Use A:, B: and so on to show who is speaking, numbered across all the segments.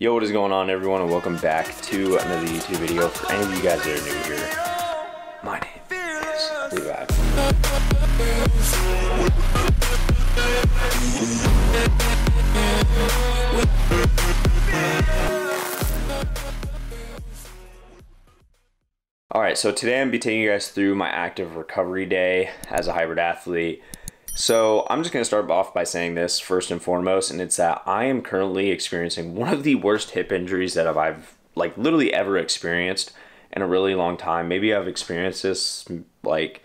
A: Yo, what is going on, everyone, and welcome back to another YouTube video. For any of you guys that are new here, my name is Levi. Alright, so today I'm going to be taking you guys through my active recovery day as a hybrid athlete. So I'm just going to start off by saying this first and foremost, and it's that I am currently experiencing one of the worst hip injuries that I've like literally ever experienced in a really long time. Maybe I've experienced this like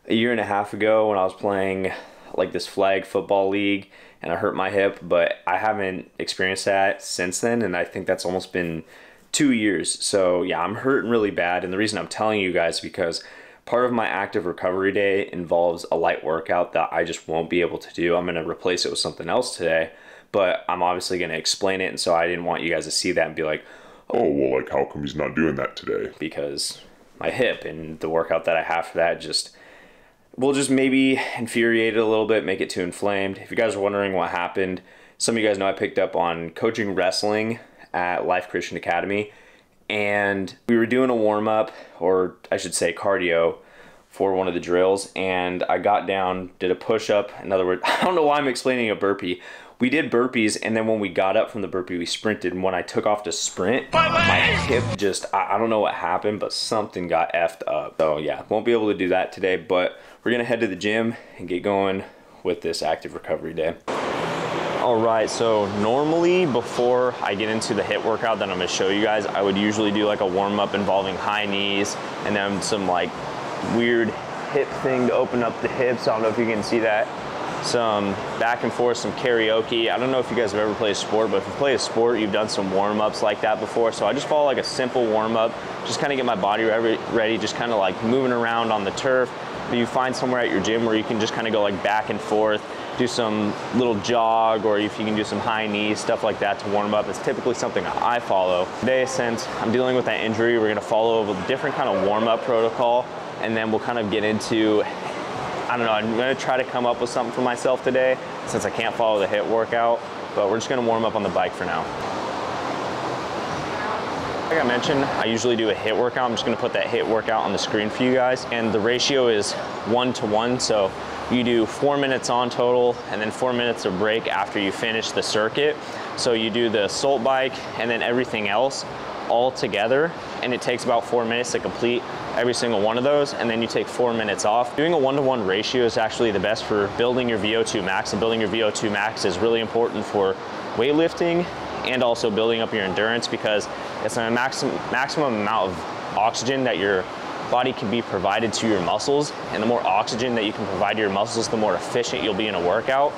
A: a year and a half ago when I was playing like this flag football league and I hurt my hip, but I haven't experienced that since then, and I think that's almost been 2 years. So yeah, I'm hurting really bad, and the reason I'm telling you guys is because part of my active recovery day involves a light workout that I just won't be able to do. I'm going to replace it with something else today, but I'm obviously going to explain it, and so I didn't want you guys to see that and be like,
B: oh, well, like, how come he's not doing that today?
A: Because my hip and the workout that I have for that will just maybe infuriate it a little bit, make it too inflamed. If you guys are wondering what happened, some of you guys know I picked up on coaching wrestling at Life Christian Academy, and we were doing a warm-up, or I should say cardio, for one of the drills, and I got down, did a push-up. In other words, I don't know why I'm explaining a burpee. We did burpees, and then when we got up from the burpee, we sprinted, and when I took off to sprint, my hip just, I don't know what happened, but something got effed up. So yeah, won't be able to do that today, but we're gonna head to the gym and get going with this active recovery day. All right, so normally before I get into the hip workout that I'm gonna show you guys, I would usually do like a warm-up involving high knees and then some like weird hip thing to open up the hips. I don't know if you can see that. Some back and forth, some karaoke. I don't know if you guys have ever played a sport, but if you play a sport, you've done some warm-ups like that before. So I just follow like a simple warm-up, just kind of get my body ready, just kind of like moving around on the turf. But you find somewhere at your gym where you can just kind of go like back and forth, do some little jog, or if you can do some high knees, stuff like that to warm up. It's typically something I follow. Today, since I'm dealing with that injury, we're gonna follow a different kind of warm-up protocol, and then we'll kind of get into, I don't know, I'm gonna try to come up with something for myself today since I can't follow the HIIT workout, but we're just gonna warm up on the bike for now. Like I mentioned, I usually do a HIIT workout. I'm just gonna put that HIIT workout on the screen for you guys, and the ratio is 1-to-1, so you do 4 minutes on total and then 4 minutes of break after you finish the circuit. So you do the assault bike and then everything else all together, and it takes about 4 minutes to complete every single one of those, and then you take 4 minutes off. Doing a 1-to-1 ratio is actually the best for building your VO2 max, and building your VO2 max is really important for weightlifting and also building up your endurance, because it's a maximum amount of oxygen that your body can be provided to your muscles, and the more oxygen that you can provide to your muscles, the more efficient you'll be in a workout.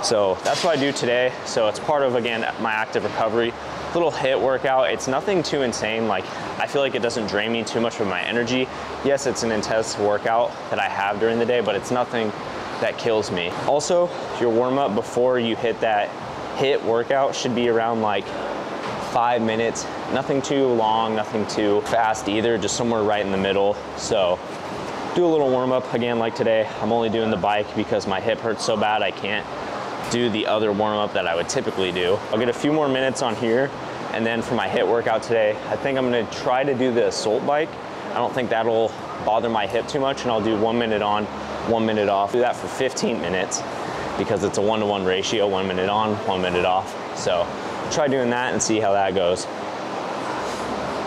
A: So that's what I do today. So it's part of, again, my active recovery. Little HIIT workout. It's nothing too insane. Like, I feel like it doesn't drain me too much of my energy. Yes, it's an intense workout that I have during the day, but it's nothing that kills me. Also, your warm-up before you hit that HIIT workout should be around like 5 minutes. Nothing too long, nothing too fast either, just somewhere right in the middle. So do a little warm-up. Again, like today, I'm only doing the bike because my hip hurts so bad I can't do the other warm-up that I would typically do. I'll get a few more minutes on here, and then for my HIIT workout today, I think I'm gonna try to do the assault bike. I don't think that'll bother my hip too much, and I'll do 1 minute on, 1 minute off. Do that for 15 minutes because it's a 1-to-1 ratio, 1 minute on, 1 minute off. So try doing that and see how that goes.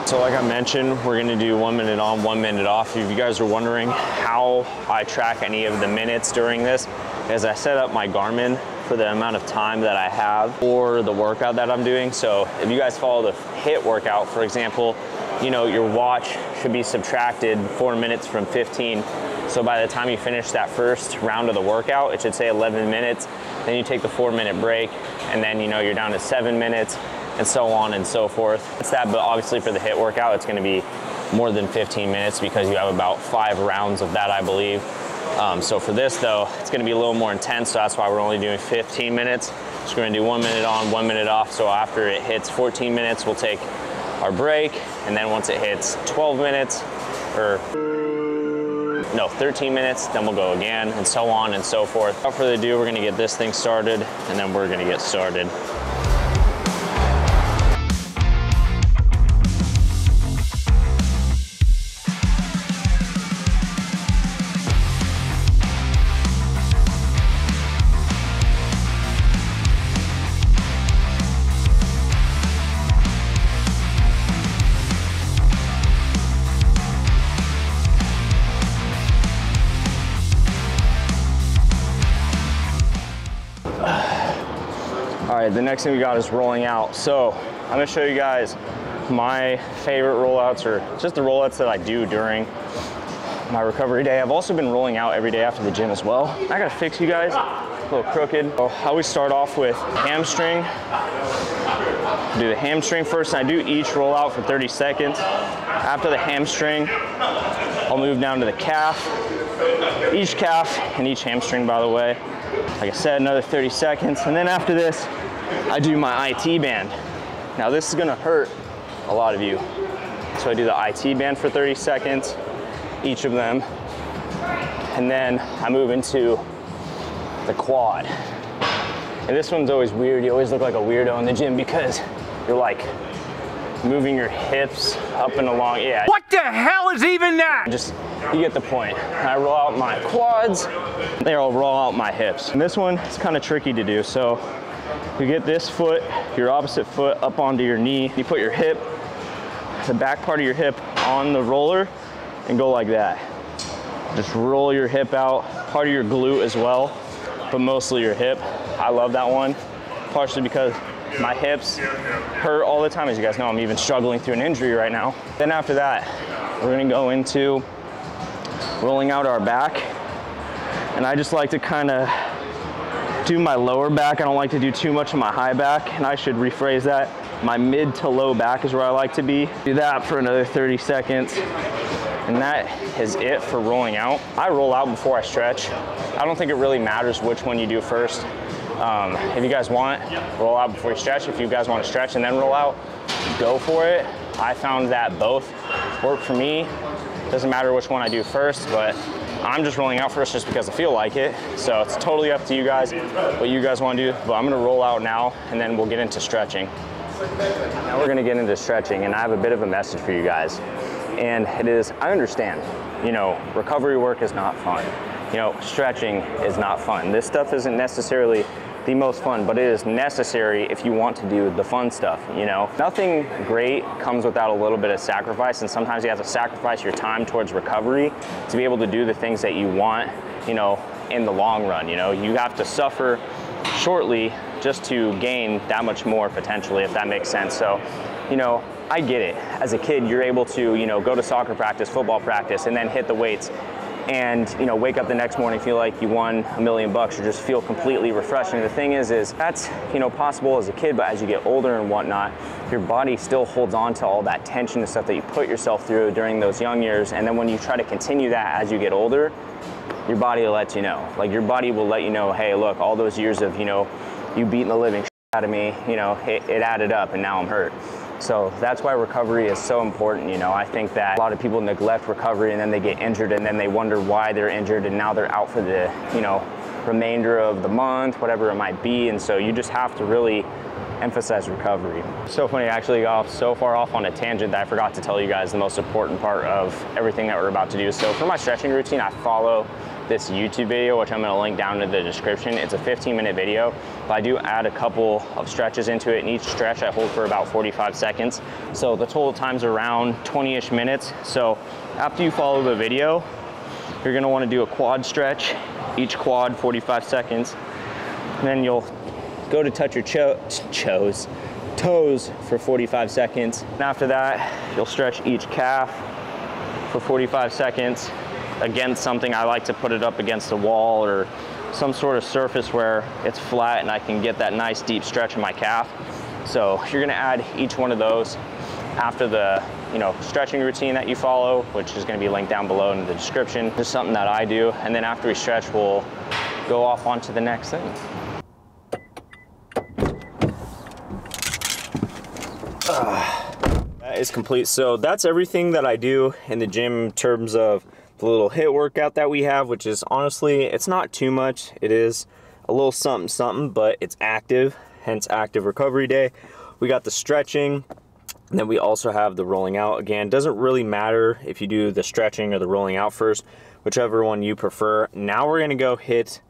A: So like I mentioned, we're gonna do 1 minute on, 1 minute off. If you guys are wondering how I track any of the minutes during this, is I set up my Garmin for the amount of time that I have for the workout that I'm doing. So if you guys follow the HIIT workout, for example, you know, your watch should be subtracted 4 minutes from 15. So by the time you finish that first round of the workout, it should say 11 minutes. Then you take the 4 minute break, and then you know you're down to 7 minutes, and so on and so forth. It's that, but obviously for the HIIT workout, it's gonna be more than 15 minutes because you have about 5 rounds of that, I believe. So for this though, it's gonna be a little more intense, so that's why we're only doing 15 minutes. So we're gonna do 1 minute on, 1 minute off. So after it hits 14 minutes, we'll take our break. And then once it hits 12 minutes, or no, 13 minutes, then we'll go again, and so on and so forth. Without further ado, we're gonna get this thing started, and then we're gonna get started. the next thing we got is rolling out. So I'm gonna show you guys my favorite rollouts, or just the rollouts that I do during my recovery day. I've also been rolling out every day after the gym as well. I gotta fix you guys, a little crooked. So I always start off with hamstring. Do the hamstring first, and I do each rollout for 30 seconds. After the hamstring, I'll move down to the calf. Each calf and each hamstring, by the way. Like I said, another 30 seconds. And then after this, I do my IT band. Now this is gonna hurt a lot of you. So I do the IT band for 30 seconds, each of them. And then I move into the quad. And this one's always weird. You always look like a weirdo in the gym because you're like moving your hips up and along. Yeah.
C: What the hell is even that?
A: Just, you get the point. I roll out my quads, they all roll out my hips. And this one is kind of tricky to do. So you get this foot, your opposite foot up onto your knee. You put your hip, the back part of your hip on the roller and go like that. Just roll your hip out, part of your glute as well, but mostly your hip. I love that one, partially because my hips hurt all the time. As you guys know, I'm even struggling through an injury right now. Then after that, we're gonna go into rolling out our back. And I just like to kind of do my lower back. I don't like to do too much of my high back, and I should rephrase that. My mid to low back is where I like to be. Do that for another 30 seconds. And that is it for rolling out. I roll out before I stretch. I don't think it really matters which one you do first. If you guys want, roll out before you stretch. If you guys want to stretch and then roll out, go for it. I found that both work for me. Doesn't matter which one I do first, but I'm just rolling out first just because I feel like it. So it's totally up to you guys what you guys want to do. But I'm gonna roll out now and then we'll get into stretching. Now we're gonna get into stretching, and I have a bit of a message for you guys. And it is, I understand, you know, recovery work is not fun. You know, stretching is not fun. This stuff isn't necessarily the most fun, but it is necessary if you want to do the fun stuff, you know. Nothing great comes without a little bit of sacrifice, and sometimes you have to sacrifice your time towards recovery to be able to do the things that you want, you know, in the long run, you know. You have to suffer shortly just to gain that much more potentially, if that makes sense. So, you know, I get it. As a kid, you're able to, you know, go to soccer practice, football practice, and then hit the weights and, you know, wake up the next morning, feel like you won $1 million or just feel completely refreshed. And the thing is that's, you know, possible as a kid, but as you get older and whatnot, your body still holds on to all that tension and stuff that you put yourself through during those young years. And then when you try to continue that as you get older, your body will let you know. Like, your body will let you know, hey, look, all those years of, you know, you beating the living out of me, you know, it added up and now I'm hurt. So that's why recovery is so important. You know, I think that a lot of people neglect recovery and then they get injured and then they wonder why they're injured and now they're out for the, you know, remainder of the month, whatever it might be. And so you just have to really emphasize recovery. So funny, I actually got so far off on a tangent that I forgot to tell you guys the most important part of everything that we're about to do. So for my stretching routine, I follow this YouTube video, which I'm gonna link down in the description. It's a 15-minute video, but I do add a couple of stretches into it, and each stretch I hold for about 45 seconds. So the total time's around 20-ish minutes. So after you follow the video, you're gonna wanna do a quad stretch, each quad 45 seconds. And then you'll go to touch your toes for 45 seconds. And after that, you'll stretch each calf for 45 seconds. Against something, I like to put it up against a wall or some sort of surface where it's flat and I can get that nice deep stretch in my calf. So you're gonna add each one of those after the, you know, stretching routine that you follow, which is gonna be linked down below in the description. Just something that I do. And then after we stretch, we'll go off onto the next thing. That is complete. So that's everything that I do in the gym in terms of the little HIIT workout that we have, which is honestly, it's not too much. It is a little something something, but it's active, hence active recovery day. We got the stretching, and then we also have the rolling out. Again, doesn't really matter if you do the stretching or the rolling out first, whichever one you prefer. Now we're gonna go hit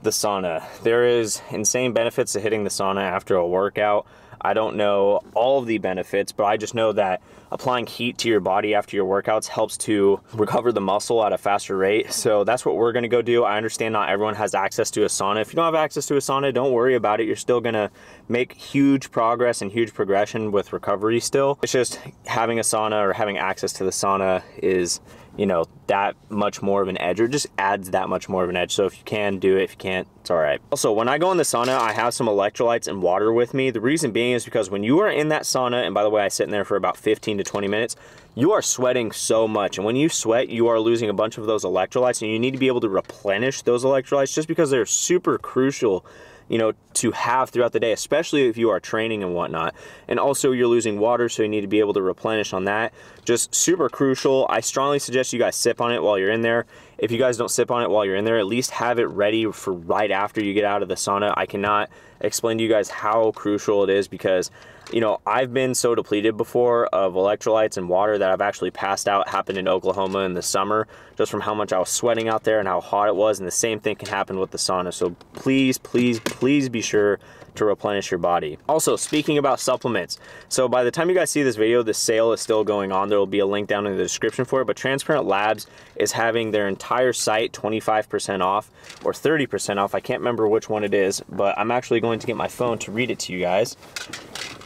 A: the sauna. There is insane benefits to hitting the sauna after a workout. I don't know all of the benefits, but I just know that applying heat to your body after your workouts helps to recover the muscle at a faster rate. So that's what we're gonna go do. I understand not everyone has access to a sauna. If you don't have access to a sauna, don't worry about it. You're still gonna make huge progress and huge progression with recovery still. It's just having a sauna or having access to the sauna is, you know, that much more of an edge, or just adds that much more of an edge. So if you can do it, if you can't, it's all right. Also, when I go in the sauna, I have some electrolytes and water with me. The reason being is because when you are in that sauna, and by the way, I sit in there for about 15 to 20 minutes, you are sweating so much. And when you sweat, you are losing a bunch of those electrolytes, and you need to be able to replenish those electrolytes just because they're super crucial, you know, to have throughout the day, especially if you are training and whatnot. And also you're losing water, so you need to be able to replenish on that. Just super crucial. I strongly suggest you guys sip on it while you're in there. If you guys don't sip on it while you're in there, at least have it ready for right after you get out of the sauna. I cannot explain to you guys how crucial it is, because, you know, I've been so depleted before of electrolytes and water that I've actually passed out. Happened in Oklahoma in the summer, just from how much I was sweating out there and how hot it was. And the same thing can happen with the sauna. So please, please, please be sure to replenish your body. Also, speaking about supplements, so by the time you guys see this video, the sale is still going on. There will be a link down in the description for it, but Transparent Labs is having their entire site 25% off or 30% off. I can't remember which one it is, but I'm actually going to get my phone to read it to you guys.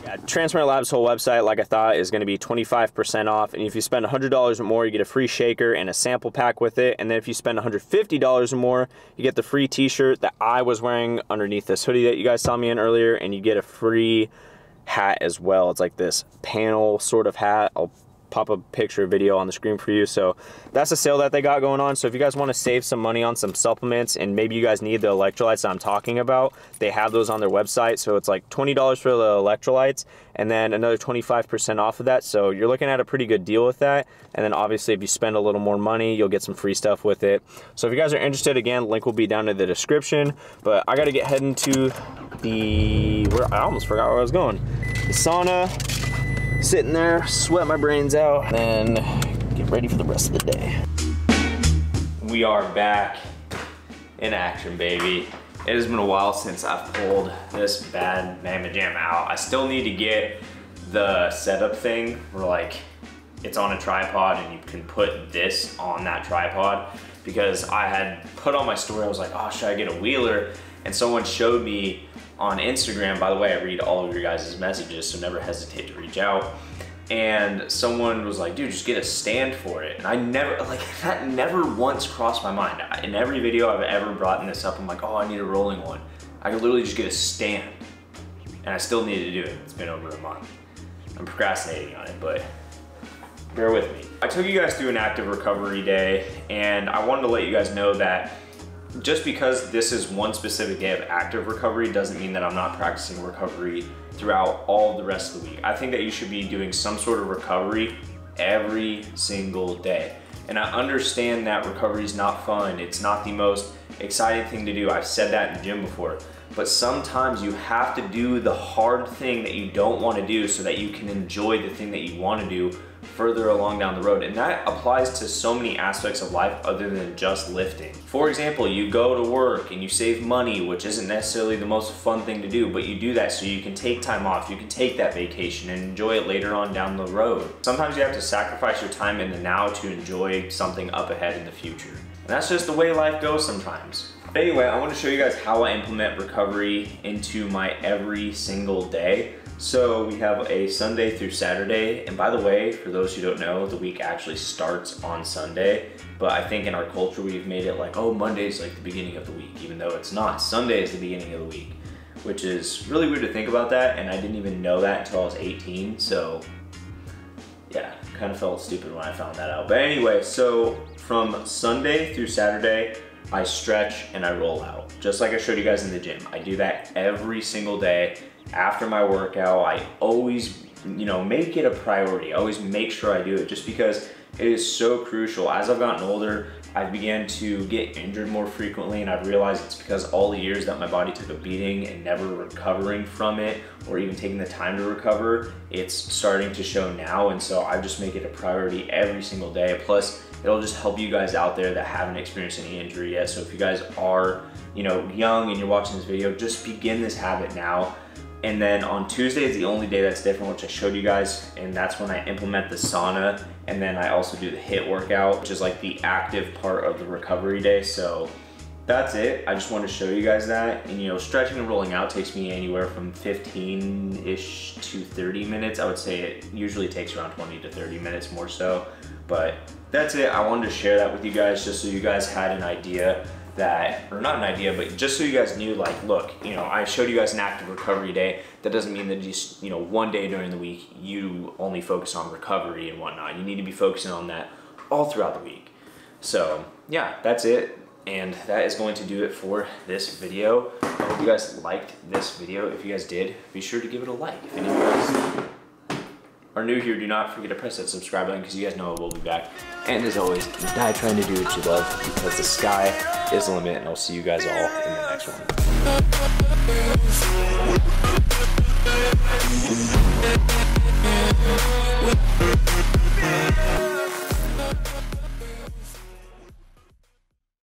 A: Yeah, Transparent Labs' whole website, like I thought, is going to be 25% off. And if you spend $100 or more, you get a free shaker and a sample pack with it. And then if you spend $150 or more, you get the free t-shirt that I was wearing underneath this hoodie that you guys saw me in earlier. And you get a free hat as well. It's like this panel sort of hat. I'll pop a picture video on the screen for you. So that's a sale that they got going on. So if you guys want to save some money on some supplements, and maybe you guys need the electrolytes that I'm talking about, they have those on their website. So it's like $20 for the electrolytes and then another 25% off of that. So you're looking at a pretty good deal with that. And then obviously if you spend a little more money, you'll get some free stuff with it. So if you guys are interested, again, link will be down in the description. But I got to get heading to the, I almost forgot where I was going. The sauna. Sitting there, sweat my brains out, and get ready for the rest of the day. We are back in action, baby. It has been a while since I've pulled this bad Mammoth Jam out. I still need to get the setup thing where, like, it's on a tripod and you can put this on that tripod, because I had put on my story, I was like, oh, should I get a wheeler? And someone showed me on Instagram, by the way, I read all of your guys' messages, so never hesitate to reach out. And someone was like, dude, just get a stand for it. And I never, like, that never once crossed my mind. In every video I've ever brought this up, I'm like, oh, I need a rolling one. I could literally just get a stand. And I still need to do it. It's been over a month. I'm procrastinating on it, but bear with me. I took you guys through an active recovery day, and I wanted to let you guys know that just because this is one specific day of active recovery doesn't mean that I'm not practicing recovery throughout all the rest of the week. I think that you should be doing some sort of recovery every single day. And I understand that recovery is not fun. It's not the most exciting thing to do. I've said that in the gym before. But sometimes you have to do the hard thing that you don't want to do so that you can enjoy the thing that you want to do further along down the road. And that applies to so many aspects of life other than just lifting. For example, you go to work and you save money, which isn't necessarily the most fun thing to do, but you do that so you can take time off, you can take that vacation and enjoy it later on down the road. Sometimes you have to sacrifice your time in the now to enjoy something up ahead in the future. And that's just the way life goes sometimes. But anyway, I want to show you guys how I implement recovery into my every single day. So we have a Sunday through Saturday, and by the way, for those who don't know, the week actually starts on Sunday, but I think in our culture we've made it like, oh, Monday's like the beginning of the week, even though it's not. Sunday is the beginning of the week, which is really weird to think about that, and I didn't even know that until I was 18, so yeah, kind of felt stupid when I found that out. But anyway, so from Sunday through Saturday, I stretch and I roll out, just like I showed you guys in the gym. I do that every single day. After my workout, I always, you know, make it a priority. I always make sure I do it just because it is so crucial. As I've gotten older, I began to get injured more frequently, and I've realized it's because all the years that my body took a beating and never recovering from it or even taking the time to recover, it's starting to show now. And so I just make it a priority every single day. Plus, it'll just help you guys out there that haven't experienced any injury yet. So if you guys are, you know, young and you're watching this video, just begin this habit now. And then on Tuesday is the only day that's different, which I showed you guys, and that's when I implement the sauna, and then I also do the HIIT workout, which is like the active part of the recovery day. So that's it. I just wanted to show you guys that. And you know, stretching and rolling out takes me anywhere from 15-ish to 30 minutes. I would say it usually takes around 20 to 30 minutes more so. But that's it. I wanted to share that with you guys just so you guys had an idea that, or not an idea, but just so you guys knew, like, look, you know, I showed you guys an active recovery day. That doesn't mean that just, you know, one day during the week, you only focus on recovery and whatnot. You need to be focusing on that all throughout the week. So yeah, that's it. And that is going to do it for this video. I hope you guys liked this video. If you guys did, be sure to give it a like. If any of you guys are new here, do not forget to press that subscribe button because you guys know I will be back. And as always, die trying to do what you love because the sky is the limit, and I'll see you guys all in the next one.